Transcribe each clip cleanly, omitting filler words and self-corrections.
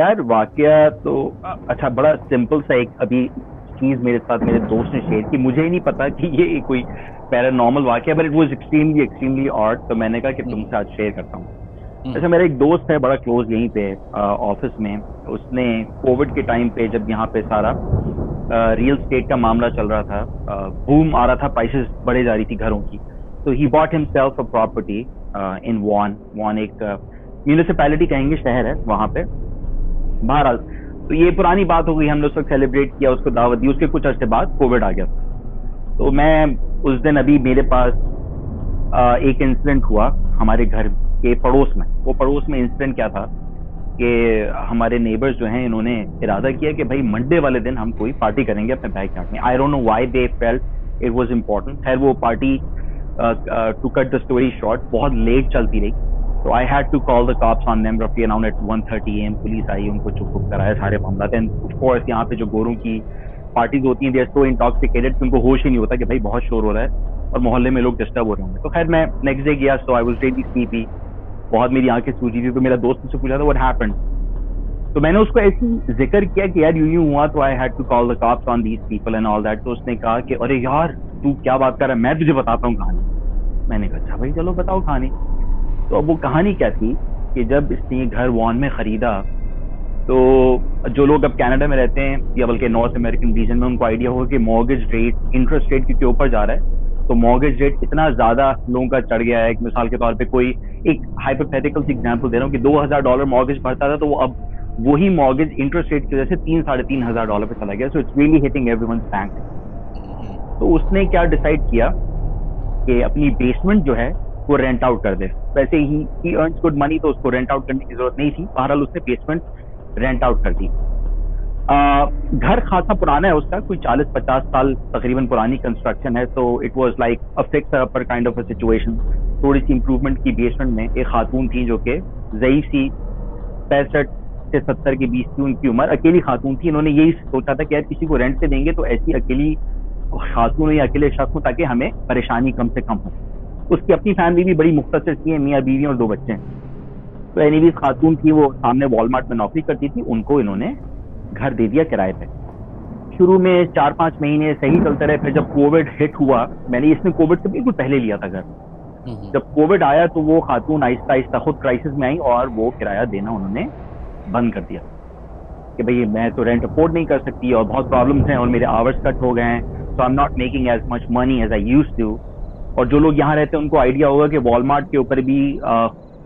यार वाकया तो अच्छा बड़ा सिंपल सा एक अभी चीज मेरे साथ मेरे दोस्त ने शेयर की। मुझे ही नहीं पता कि ये कोई पैरानॉर्मल वाकया, but it was extremely extremely odd, तो मैंने कहा कि तुमसे आज शेयर करता हूँ। अच्छा, मेरा एक दोस्त है बड़ा क्लोज यहीं पे ऑफिस में। उसने कोविड के टाइम पे जब यहाँ पे सारा रियल स्टेट का मामला चल रहा था, बूम आ रहा था, प्राइसेस बढ़े जा रही थी घरों की, तो he bought himself a property in Vaughan. Vaughan एक म्यूनिसिपैलिटी कहेंगे, शहर है वहां पे। बहरहाल, तो ये पुरानी बात हो गई, हम लोग सब सेलिब्रेट किया, उसको दावत दी। उसके कुछ अर्से बाद कोविड आ गया। तो मैं उस दिन अभी मेरे पास एक इंसिडेंट हुआ हमारे घर के पड़ोस में। वो पड़ोस में इंसिडेंट क्या था कि हमारे नेबर्स जो हैं, इन्होंने इरादा किया कि भाई मंडे वाले दिन हम कोई पार्टी करेंगे अपने बैकयार्ड में। I don't know why they felt it was important. खैर वो party, to cut the story short, बहुत लेट चलती रही। तो I had to call the cops on them रफली अराउंड एट 1:30 AM। पुलिस आई, उनको चुप कराया सारे मामला। एंड ऑफ कोर्स यहाँ पे जो गोरों की पार्टीज होती हैं, दे आर सो इंटॉक्सिकेटेड कि उनको होश ही नहीं होता कि भाई बहुत शोर हो रहा है और मोहल्ले में लोग डिस्टर्ब हो रहे होंगे। तो खैर मैं नेक्स्ट डे गया, सो आई वाज रियली स्लीपी, बहुत मेरी आंखें सूजी थी। तो मेरा दोस्त मुझसे पूछा था व्हाट हैपेंड। तो मैंने उसको ऐसी जिक्र किया कि यार यूं हुआ, तो I had to call the cops on these people and all that. तो उसने कहा कि अरे यार तू क्या बात कर रहा है, मैं तुझे बताता हूँ कहानी। मैंने कहा अच्छा भाई चलो बताओ कहानी। तो अब वो कहानी क्या थी कि जब इसने घर वॉन में खरीदा, तो जो लोग अब कनाडा में रहते हैं या बल्कि नॉर्थ अमेरिकन रीजन में, उनको आइडिया होगा कि मॉर्गेज रेट, इंटरेस्ट रेट क्योंकि ऊपर जा रहा है, तो मॉर्गेज रेट इतना ज्यादा लोगों का चढ़ गया है। मिसाल के तौर पे कोई एक हाइपोथेटिकल सी एग्जांपल दे रहा हूँ कि $2,000 मॉर्गेज भरता था, तो वो अब वही मॉर्गेज इंटरेस्ट रेट की वजह से $3,000-3,500 पे चला गया। So it's really hitting everyone's bank. तो उसने क्या डिसाइड किया कि अपनी बेसमेंट जो है वो रेंट आउट कर दे। वैसे ही अर्न्स गुड मनी, तो उसको रेंट आउट करने की जरूरत नहीं थी। बहरहाल उसने बेसमेंट रेंट आउट कर दी। घर खासा पुराना है उसका, कोई 40-50 साल तकरीबन पुरानी कंस्ट्रक्शन है। तो it was like a fix upper kind of a situation. थोड़ी सी इंप्रूवमेंट की बेसमेंट में। एक खातून थी जो कि ज़ईफ सी, 65 से 70 के बीच थी उनकी उम्र, अकेली खातून थी। इन्होंने यही सोचा था कि यार किसी को रेंट पे देंगे तो ऐसी अकेली खातून या अकेले शख्स हो ताकि हमें परेशानी कम से कम हो। उसकी अपनी फैमिली भी बड़ी मुख्तसर थी, मियाँ बीवी और 2 बच्चे हैं। तो एनीवेज खातून थी, वो सामने वॉलमार्ट में नौकरी करती थी, उनको इन्होंने घर दे दिया किराए पे। शुरू में 4-5 महीने सही चलते रहे। फिर जब कोविड हिट हुआ, मैंने इसमें कोविड से बिल्कुल पहले लिया था घर। जब कोविड आया तो वो खातून आहिस्ता आहिस्ता खुद क्राइसिस में आई और वो किराया देना उन्होंने बंद कर दिया कि भाई मैं तो रेंट अफोर्ड नहीं कर सकती और बहुत प्रॉब्लम्स हैं और मेरे आवर्स कट हो गए हैं, so I am not making as much money as I used to. और जो लोग यहाँ रहते हैं उनको आइडिया होगा कि वॉलमार्ट के ऊपर भी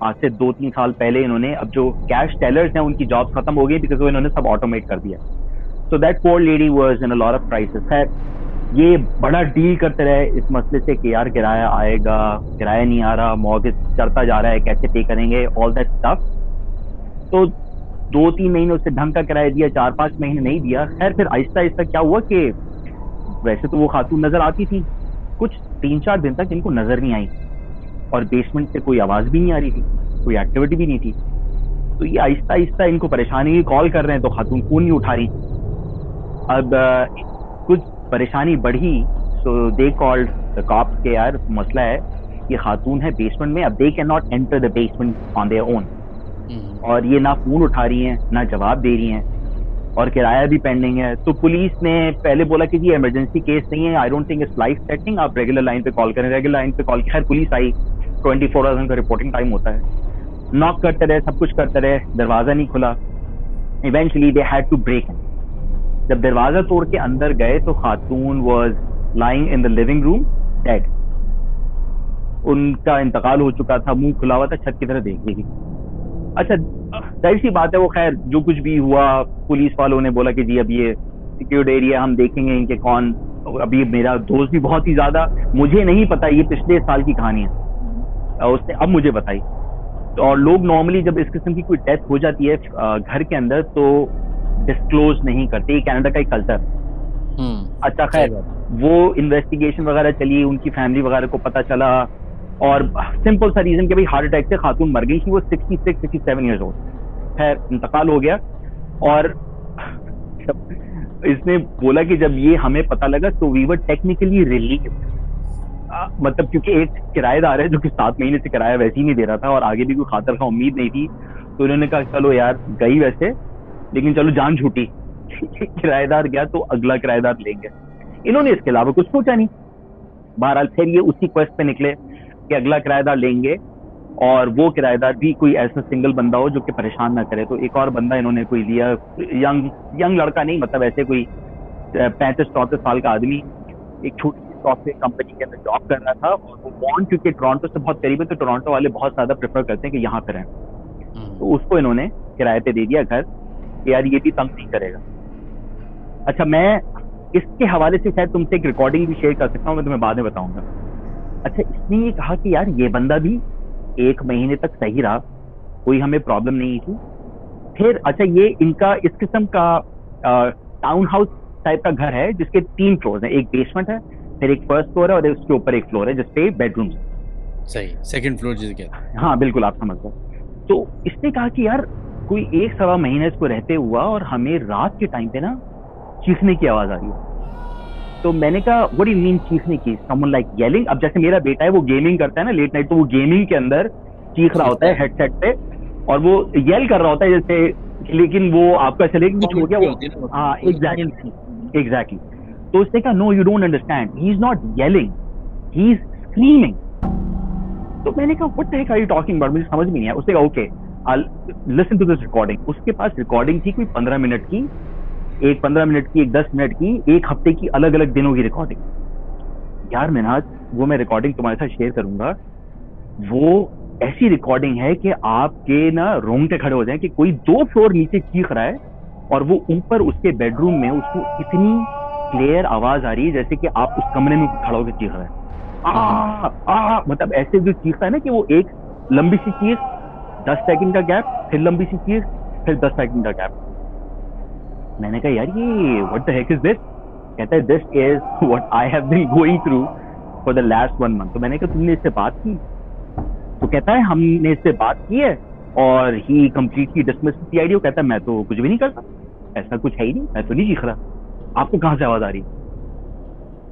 आज से 2-3 साल पहले इन्होंने, अब जो कैश टेलर्स हैं उनकी जॉब खत्म हो गई बिकॉज वो इन्होंने सब ऑटोमेट कर दिया। So that poor lady was in a lot of crisis. खैर ये बड़ा डील करते रहे इस मसले से कि यार किराया आएगा, किराया नहीं आ रहा, मॉर्गेज चढ़ता जा रहा है, कैसे पे करेंगे, ऑल दैट स्टफ। तो 2-3 महीने उससे ढंग का किराया दिया, 4-5 महीने नहीं दिया। खैर फिर आहिस्ता आहिस्ता क्या हुआ कि वैसे तो वो खातून नजर आती थी, कुछ 3-4 दिन तक इनको नजर नहीं आई और बेसमेंट से कोई आवाज भी नहीं आ रही थी, कोई एक्टिविटी भी नहीं थी। तो ये आहिस्ता आहिस्ता इनको परेशानी की कॉल कर रहे हैं तो खातून फोन नहीं उठा रही। अब कुछ परेशानी बढ़ी, सो दे कॉल्ड द कॉप्स के यार मसला है, ये खातून है बेसमेंट में, अब they can not enter the basement on their own. और ये ना फोन उठा रही हैं ना जवाब दे रही हैं और किराया भी पेंडिंग है। तो पुलिस ने पहले बोला कि जी इमरजेंसी केस नहीं है, I don't think it's life threatening, आप रेगुलर लाइन पे कॉल करें। रेगुलर लाइन पे कॉल की, खैर पुलिस आई, 24 आवर्स का रिपोर्टिंग टाइम होता है। नॉक करते रहे, सब कुछ करते रहे, दरवाजा नहीं खुला। Eventually they had to break in. जब दरवाजा तोड़ के अंदर गए तो खातून was lying in the living room dead. उनका इंतकाल हो चुका था, मुंह खुला हुआ था, छत की तरफ देख रही थी। अच्छा जाहिर सी बात है, वो खैर जो कुछ भी हुआ, पुलिस वालों ने बोला कि जी अब ये सिक्योर्ड एरिया, हम देखेंगे इनके कौन। अभी मेरा दोस्त भी बहुत ही ज्यादा, मुझे नहीं पता, ये पिछले साल की कहानी है, उसने अब मुझे बताई। और लोग नॉर्मली जब इस किस्म की कोई डेथ हो जाती है घर के अंदर तो डिस्क्लोज नहीं करते, कनाडा का एक कल्चर। अच्छा खैर वो इन्वेस्टिगेशन वगैरह चली, उनकी फैमिली वगैरह को पता चला और सिंपल सा रीजन कि भाई हार्ट अटैक से खातून मर गई थी, वो 66-67 ईयर्स ओल्ड। खैर इंतकाल हो गया। और इसने बोला कि जब ये हमें पता लगा तो वी वर टेक्निकली रिलीव्ड, मतलब क्योंकि एक किराएदार है जो कि 7 महीने से किराया वैसे ही नहीं दे रहा था और आगे भी कोई खातर का उम्मीद नहीं थी। तो इन्होंने कहा चलो यार गई वैसे, लेकिन चलो जान छूटी। किराएदार गया तो अगला किराएदार लेंगे, इन्होंने इसके अलावा कुछ सोचा नहीं। बहरहाल फिर ये उसी क्वेस्ट पे निकले कि अगला किराएदार लेंगे, और वो किराएदार भी कोई ऐसा सिंगल बंदा हो जो कि परेशान ना करे। तो एक और बंदा इन्होंने कोई लिया, यंग यंग लड़का नहीं, मतलब ऐसे कोई 35-34 साल का आदमी, एक छोटी सी सॉफ्टवेयर कंपनी के अंदर जॉब कर रहा था। और वो बॉन्ड क्योंकि टोरंटो से बहुत करीब है, तो टोरंटो वाले बहुत ज्यादा प्रेफर करते हैं कि यहाँ पे रहें। तो उसको इन्होंने किराए पे दे दिया घर कि यार ये भी तंग नहीं करेगा। अच्छा, मैं इसके हवाले से शायद तुमसे एक रिकॉर्डिंग भी शेयर कर सकता हूँ, मैं तुम्हें बाद में बताऊंगा। अच्छा, इसने ये कहा कि यार ये बंदा भी 1 महीने तक सही रहा, कोई हमें प्रॉब्लम नहीं थी। फिर अच्छा, ये इनका इस किस्म का टाउन हाउस टाइप का घर है जिसके 3 फ्लोर हैं, एक बेसमेंट है, फिर एक फर्स्ट फ्लोर है और उसके ऊपर एक फ्लोर है जिसपे बेडरूम। सही, सेकंड फ्लोर जिसे कहते हैं। हाँ बिल्कुल, आप समझ गए। तो इसने कहा कि यार कोई 1 सवा महीने इसको रहते हुआ और हमें रात के टाइम पे ना चीखने की आवाज आ रही है। तो मैंने कहा व्हाट डू यू मीन चीखने की? Someone like yelling? अब जैसे मेरा बेटा है वो गेमिंग करता है ना लेट नाइट, तो वो गेमिंग के अंदर चीख रहा होता है हेडसेट पे, और वो येल कर रहा होता है जैसे, लेकिन वो आपका चले कुछ हो गया वो। हाँ एग्जैक्टली। तो उसने कहा no you don't understand, he is not yelling, he is screaming. तो मैंने कहा what the heck are you talking about, मुझे समझ में नहीं आया। उसने कहा okay I listen to this recording. उसके पास रिकॉर्डिंग थी कोई 15 मिनट की, एक 15 मिनट की, एक 10 मिनट की, एक हफ्ते की, अलग अलग दिनों की रिकॉर्डिंग। यार मिनहाज, वो मैं रिकॉर्डिंग तुम्हारे साथ शेयर करूंगा। वो ऐसी रिकॉर्डिंग है कि आपके ना रोंगटे खड़े हो जाएं कि कोई 2 फ्लोर नीचे चीख रहा है और वो ऊपर उसके बेडरूम में उसको इतनी क्लियर आवाज आ रही है जैसे कि आप उस कमरे में खड़ा होकर चीख रहा है। मतलब ऐसे जो चीखता है ना कि वो एक लंबी सी चीख, 10 सेकंड का गैप, फिर लंबी सी चीख, फिर 10 सेकंड का गैप। मैंने कहा यार ये what the heck is this? कहता है this is what I have been going through for the last 1 month. तो मैंने कहा तुमने इससे बात की? तो कहता है हमने इससे बात की है, और ही कंप्लीटली डिसमिस द आइडिया। कहता है मैं तो कुछ भी नहीं करता, ऐसा कुछ है ही नहीं, मैं तो नहीं चीख रहा, आपको कहां से आवाज आ रही?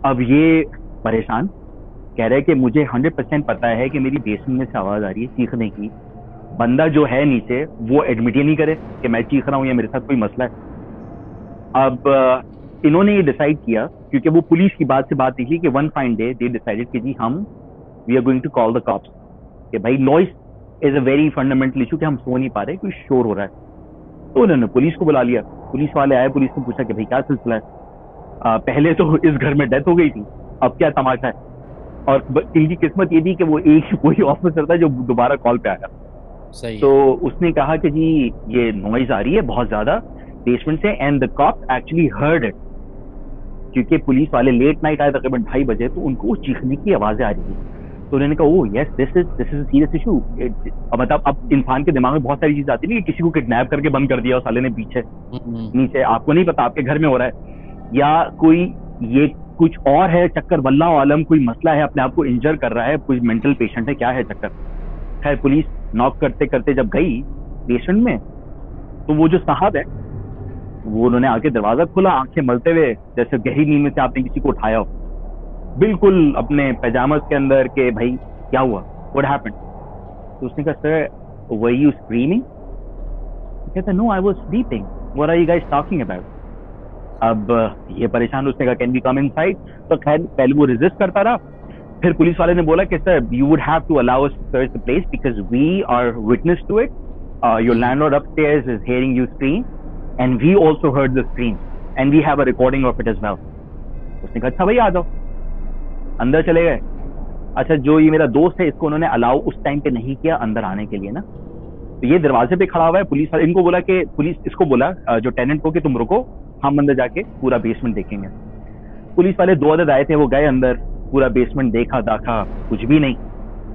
अब ये परेशान कह रहे हैं कि मुझे 100% पता है कि मेरी बेसमेंट में से आवाज आ रही है चीखने की। बंदा जो है नीचे वो एडमिट ही नहीं करे कि मैं चीख रहा हूँ या मेरे साथ कोई मसला है। अब इन्होंने ये डिसाइड किया, क्योंकि वो पुलिस की बात से बात निकली कि one fine day they decided कि जी हम we are going to call the cops, कि भाई noise is a very fundamental issue, कि हम सो नहीं पा रहे, कोई शोर हो रहा है। तो उन्होंने पुलिस को बुला लिया। पुलिस वाले आए, पुलिस ने पूछा कि भाई क्या सिलसिला है? पहले तो इस घर में डेथ हो गई थी, अब क्या तमाशा है? और इनकी किस्मत ये थी कि वो एक कोई ऑफिसर था जो दोबारा कॉल पे आया। सही। तो उसने कहा कि जी ये नॉइज आ रही है बहुत ज्यादा बेसमेंट से, and the cops actually heard it, क्योंकि पुलिस वाले लेट नाइट आए तकरीबन 2:30 बजे, तो उनको चीखने की आवाजें आ रही थी। तो उन्होंने कहा oh yes this is serious issue. मतलब अब इंसान के दिमाग में बहुत सारी चीज आती है, किसी को किडनैप करके बंद कर दिया और साले ने पीछे नीचे, आपको नहीं पता आपके घर में हो रहा है, या कोई ये कुछ और है चक्कर, वल्लाह आलम कोई मसला है, अपने आप को इंजर कर रहा है, कोई मेंटल पेशेंट है, क्या है चक्कर। खैर पुलिस नॉक करते करते जब गई पेशेंट में, तो वो जो साहब है वो उन्होंने आके दरवाजा खोला, आंखें मलते हुए, जैसे गहरी नींद में से आपने किसी को उठाया हो, बिल्कुल अपने पैजामास के अंदर, के भाई क्या हुआ, व्हाट हैपेंड? तो उसने कहा सर वर यू स्क्रीमिंग? कहता no I was sleeping, what are you guys talking about? अब ये परेशान, उसने कहा कैन वी कम इनसाइड? तो खैर पहले वो रेजिस्ट करता रहा, फिर पुलिस वाले ने बोला कि sir you would have to allow us to search the place because we are witness to it, your landlord upstairs is hearing you scream and we also heard the scream and we have a recording of it as well. उसने कहा अच्छा भाई आ जाओ। अंदर चले गए। अच्छा, जो ये मेरा दोस्त है इसको उन्होंने अलाउ उस टाइम पे नहीं किया अंदर आने के लिए ना, तो ये दरवाजे पे खड़ा हुआ है। पुलिस वाले इनको बोला कि पुलिस इसको बोला जो टेनेंट को कि तुम रुको, हम अंदर जाके पूरा बेसमेंट देखेंगे। पुलिस वाले 2 अदद आए थे, वो गए अंदर, पूरा बेसमेंट देखा दाखा, कुछ भी नहीं।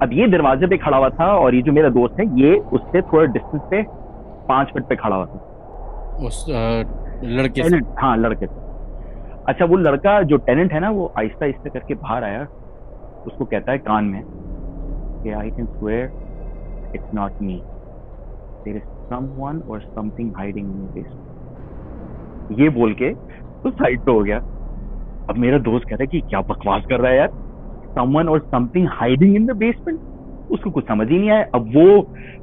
अब ये दरवाजे पे खड़ा हुआ था और ये जो मेरा दोस्त है ये उससे थोड़ा डिस्टेंस पे 5 फीट पे खड़ा हुआ था उस लड़के से। हाँ लड़के से। अच्छा, वो लड़का जो टेनेंट है ना वो आहिस्ता आहिस्ता करके बाहर आया, उसको कहता है कान में कि I can swear it's not me, there is someone और something hiding in your basement. ये बोल के तो साइड पे हो गया। अब मेरा दोस्त कहता है कि क्या बकवास कर रहा है यार, समवन और something hiding in the basement, उसको कुछ समझ ही नहीं आया। अब वो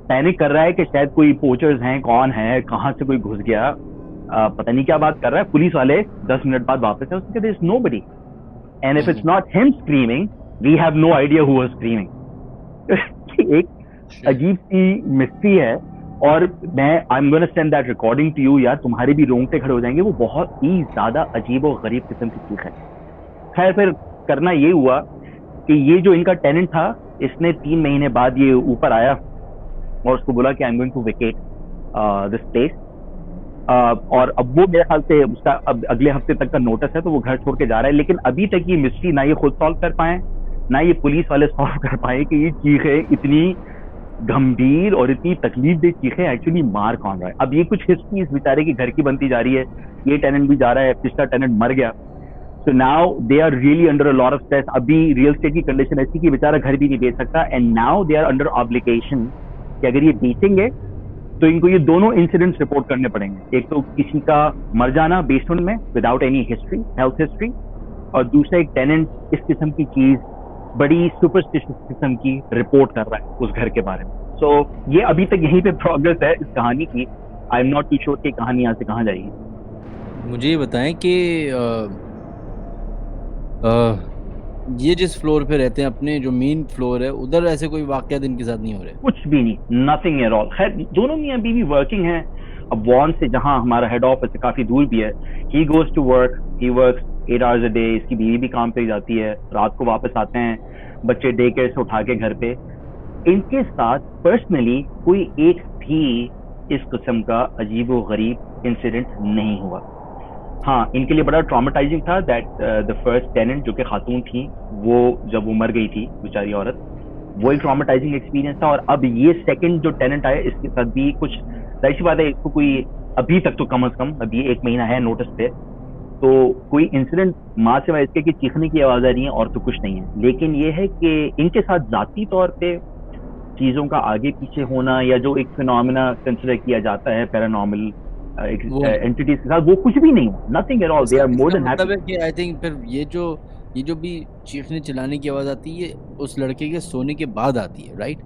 पैनिक कर रहा है कि शायद कोई पोचर्स हैं, कौन है, कहाँ से कोई घुस गया। पता नहीं क्या बात कर रहा है। पुलिस वाले 10 मिनट बाद वापस है, उसने कहा no buddy, and if it's not him screaming we have no idea who was screaming. एक अजीब सी मिस्ट्री है। और मैं I am gonna send that recording to you यार, तुम्हारे भी रोंगटे खड़े हो जाएंगे। वो बहुत ही ज्यादा अजीब और गरीब किस्म की चीज है। खैर फिर करना ये हुआ कि ये जो इनका टेनेंट था, इसने 3 महीने बाद ये ऊपर आया और उसको बोला कि I am going to vacate this place. और अब वो मेरे ख्याल से उसका अब अगले हफ्ते तक का नोटिस है, तो वो घर छोड़ के जा रहा है। लेकिन अभी तक ये मिस्ट्री ना ये खुद सॉल्व कर पाए, ना ये पुलिस वाले सॉल्व कर पाए कि ये चीखें इतनी गंभीर और इतनी तकलीफ दे चीखें एक्चुअली मार कौन रहा है। अब ये कुछ हिस्ट्री इस बेचारे की घर की बनती जा रही है। ये टेनेंट भी जा रहा है, पिछला टेनेंट मर गया। So now they are really under a lot of stress. अभी रियल एस्टेट की कंडीशन ऐसी कि बेचारा घर भी नहीं बेच सकता, and now they are under obligation कि अगर ये बेचेंगे तो इनको ये दोनों इंसिडेंट्स रिपोर्ट करने पड़ेंगे। एक तो किसी का मर जाना बेसमेंट में without any history, health history, और दूसरा एक टेनेंट इस किस्म की चीज बड़ी सुपरस्टिशियस किस्म की रिपोर्ट कर रहा है उस घर के बारे में। सो ये अभी तक यहीं पे प्रोग्रेस है इस कहानी की। I am not too sure कि कहानी यहाँ से कहाँ जाएगी। मुझे ये बताएं कि ये जिस फ्लोर पे रहते हैं, अपने जो मेन फ्लोर है, उधर ऐसे कोई वाकया इनके साथ नहीं हो रहे? कुछ भी नहीं, नथिंग एट ऑल। खैर दोनों मियां बीवी वर्किंग हैं। अब वॉन से, जहां हमारा हेड ऑफिस से काफी दूर भी है, he goes to work, he works 8 hours a day. इसकी बीवी भी काम पे जाती है, रात को वापस आते हैं बच्चे डे केयर से उठा के घर पे। इनके साथ पर्सनली कोई एक भी इस किस्म का अजीब व गरीब इंसिडेंट नहीं हुआ। हाँ, इनके लिए बड़ा ट्रॉमेटाइजिंग था दैट द फर्स्ट टेनेंट जो कि खातून थी, वो जब वो मर गई थी बेचारी औरत, वो एक ट्रॉमेटाइजिंग एक्सपीरियंस था। और अब ये सेकंड जो टेनेंट आया, इसके साथ भी कुछ, ऐसी बात है, इसको कोई अभी तक तो कम से कम अभी 1 महीना है नोटिस पे, तो कोई इंसिडेंट माँ से इसके कि चीखने की आवाज आ रही है और तो कुछ नहीं है। लेकिन ये है कि इनके साथ जाती तौर पे चीजों का आगे पीछे होना, या जो एक फिनोमेना कंसिडर किया जाता है पैरानॉर्मल एंटिटीज के साथ, वो कुछ भी नहीं हुआ। Nothing at all, they are more than happy. कि आई थिंक फिर ये जो भी चीखने चिल्लाने की आवाज आती है, उस लड़के के सोने के बाद आती है, राइट?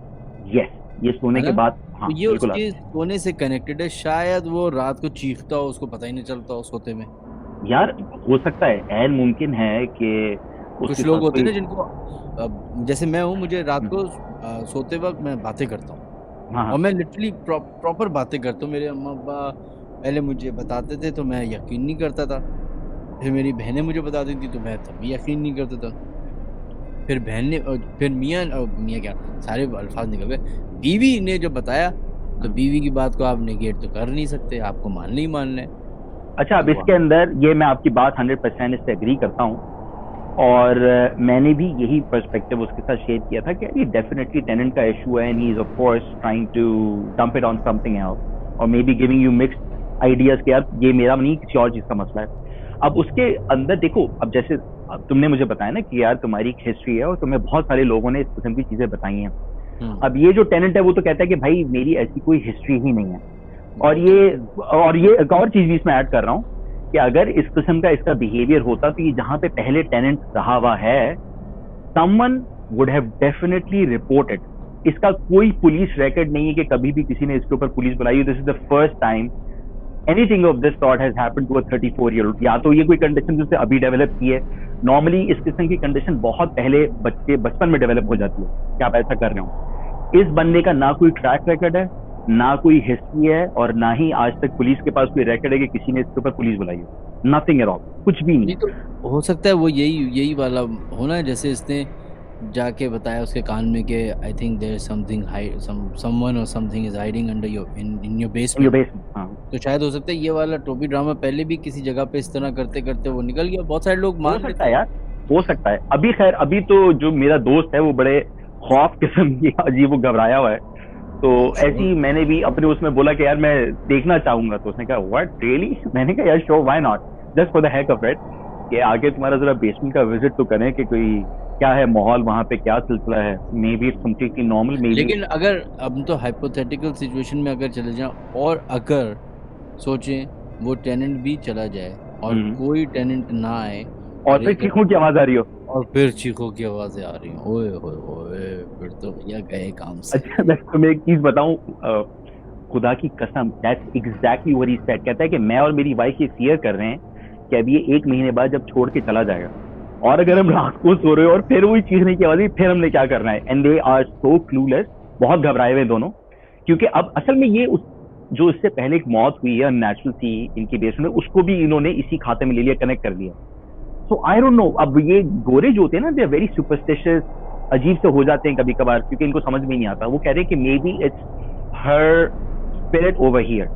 यस, ये सोने के बाद। हाँ, तो ये उसके सोने से कनेक्टेड है। शायद वो रात को चीखता हो, उसको पता ही नहीं चलता हो सोते में। यार हो सकता है, ऐन मुमकिन है कि कुछ लोग होते हैं ना जिनको, जैसे मैं हूँ, मुझे रात को सोते वक्त मैं बातें करता हूँ। हाँ, और मैं लिटरली प्रॉपर बातें करता हूँ। मेरे अम्मा अब्बा पहले मुझे बताते थे तो मैं यकीन नहीं करता था, फिर मेरी बहनें मुझे बताती थी तो मैं तब भी यकीन नहीं करता था, फिर बहन ने, फिर मियाँ क्या, सारे अल्फाज निकल गए, बीवी ने जब बताया तो बीवी की बात को आप नेगेट तो कर नहीं सकते, आपको मानना ही मानना है। अच्छा, अब इसके अंदर ये मैं आपकी बात 100% इससे एग्री करता हूँ, और मैंने भी यही पर्सपेक्टिव उसके साथ शेयर किया था कि ये डेफिनेटली टेनेंट का इशू है, and he is of course trying to dump it on something else, और maybe giving you mixed ideas कि यार ये मेरा नहीं, किसी और चीज का मसला है। अब उसके अंदर देखो, अब जैसे तुमने मुझे बताया ना कि यार तुम्हारी एक हिस्ट्री है और तुम्हें बहुत सारे लोगों ने इस किस्म की चीजें बताई हैं। अब ये जो टेनेंट है वो तो कहता है कि भाई मेरी ऐसी कोई हिस्ट्री ही नहीं है। और ये एक और चीज भी इसमें ऐड कर रहा हूँ कि अगर इस किस्म का इसका बिहेवियर होता तो ये जहां पे पहले टेनेंट रहा हुआ है, someone would have definitely reported. इसका कोई पुलिस रिकॉर्ड नहीं है कि कभी भी किसी ने इसके ऊपर पुलिस बुलाई। This is the first time anything of this sort has happened to a 34 year old. या तो ये कोई कंडीशन जिससे अभी डेवलप की है, नॉर्मली इस किस्म की कंडीशन बहुत पहले बचपन में डेवलप हो जाती है कि आप ऐसा कर रहे हो। इस बंदे का ना कोई ट्रैक रिकॉर्ड है, ना कोई हिस्ट्री है, और ना ही आज तक पुलिस के पास कोई रिकॉर्ड है कि किसी ने इसके ऊपर पुलिस बुलाई है। नथिंग एट ऑल, कुछ भी नहीं। तो हो सकता है वो यही वाला होना है, जैसे इसने जाके बताया उसके कान में कि I think there is something someone और something is hiding under your in your basement. हाँ, तो शायद हो सकता है ये वाला टोपी ड्रामा पहले भी किसी जगह पे इस तरह करते करते वो निकल गया। बहुत सारे लोग मान सकता है यार, हो सकता है। अभी खैर, अभी तो जो मेरा दोस्त है वो बड़े खौफ किस्म की अजीब, वो घबराया हुआ है। तो ऐसी मैंने भी अपने उसमें बोला कि यार मैं देखना चाहूंगा, तो उसने कहा व्हाट रियली? मैंने कहा यार sure, why not, just for the heck of it, कि आगे तुम्हारा जरा बेसमेंट का विजिट तो करें कि कोई क्या है माहौल वहां पे, क्या सिलसिला है। May be it's completely normal, may be. लेकिन अगर अब तो हाइपोथेटिकल सिचुएशन में अगर चले जाएं, और अगर सोचें वो टेनेंट भी चला जाए और कोई टेनेंट ना आए, और फिर चीखों की आवाज आ रही हो, और फिर चीखों की आवाजें आ रही हैं, ओए होए होए, फिर तो भैया गए काम से। अच्छा मैं तुम्हें एक चीज बताऊं, खुदा की कसम, that's exactly what he said. कहता है कि मैं और मेरी वाइफ ये फियर कर रहे हैं कि अब ये 1 महीने बाद जब छोड़ के चला जाएगा, और अगर हम रात को सो रहे हो और फिर वही चीखने की आवाज, फिर हमने क्या करना है। And they are so clueless, बहुत घबराए हुए दोनों, क्योंकि अब असल में ये जो इससे पहले एक मौत हुई है नेचुरल थी इनकी बेस में, उसको भी इन्होंने इसी खाते में ले लिया, कनेक्ट कर दिया। सो आई डोंट नो, अब ये गोरे जो होते हैं ना, दे आर वेरी सुपरस्टिशियस, अजीब से हो जाते हैं कभी कभार, क्योंकि इनको समझ में नहीं आता। वो कह रहे हैं कि may be it's her spirit over here,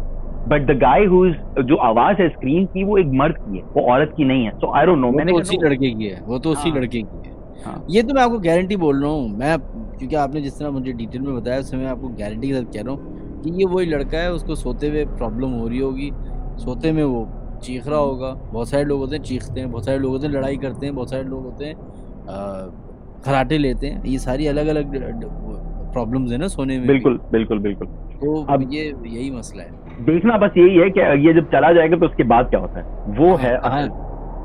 but the guy who is, जो आवाज है स्क्रीन की, वो एक मर्द की है, वो औरत की नहीं है। सो आई डोंट नो, मैंने उसी लड़के की है, वो तो उसी लड़के की है। ये तो मैं आपको गारंटी बोल रहा हूँ मैं, क्योंकि आपने जिस तरह मुझे डिटेल में बताया, उससे मैं आपको गारंटी के साथ कह रहा हूँ कि ये वही लड़का है। उसको सोते हुए प्रॉब्लम हो रही होगी, सोते में वो चीख रहा होगा। बहुत सारे लोग होते हैं चीखते हैं, बहुत सारे लोग होते हैं लड़ाई करते हैं, बहुत सारे लोग होते हैं खराटे लेते हैं। ये सारी अलग अलग प्रॉब्लम्स है ना सोने में। बिल्कुल बिल्कुल बिल्कुल। तो अब ये यही मसला है। देखना बस यही है कि ये जब चला जाएगा तो उसके बाद क्या होता है, वो है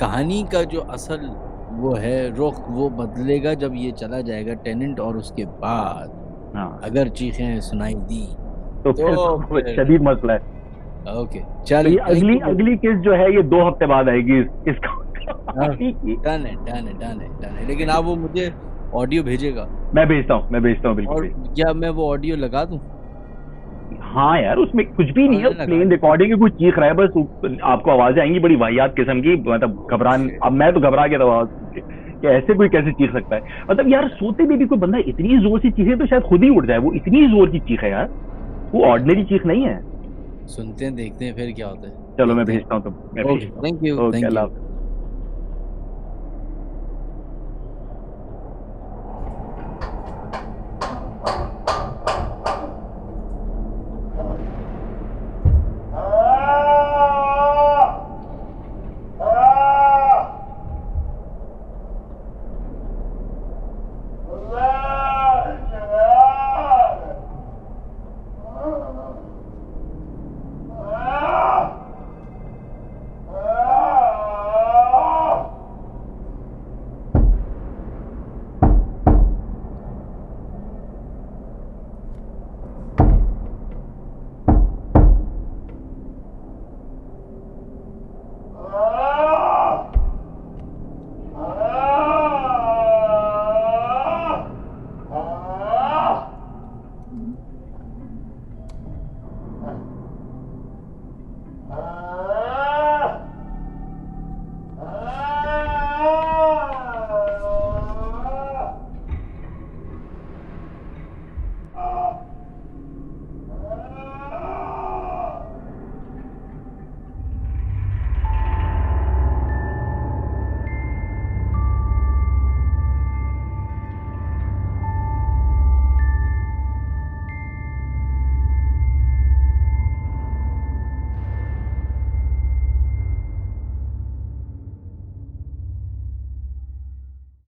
कहानी का जो असल वो है रुख, वो बदलेगा जब ये चला जाएगा टेनेंट, और उसके बाद अगर चीखें सुनाई दी तो फिर शदीद मसला है। ओके चलिए, अगली केस जो है ये 2 हफ्ते बाद आएगी इसका। डन है। लेकिन आप वो मुझे ऑडियो भेजेगा? मैं भेजता हूँ बिल्कुल। और क्या मैं वो ऑडियो लगा दूं? हाँ यार, उसमें कुछ भी नहीं है, प्लेन रिकॉर्डिंग है, कुछ चीख रहा है बस, आपको आवाजें आएंगी बड़ी वाहियात किस्म की, मतलब घबरान। अब मैं तो घबरा गया था कि ऐसे कोई कैसे चीख सकता है। मतलब यार सोते में भी कोई बंदा इतनी जोर से चीखे तो शायद खुद ही उठ जाए, वो इतनी जोर की चीख है यार, वो ऑर्डिनरी चीख नहीं है। सुनते हैं देखते हैं फिर क्या होता है। चलो मैं भेजता हूँ, तो थैंक यू।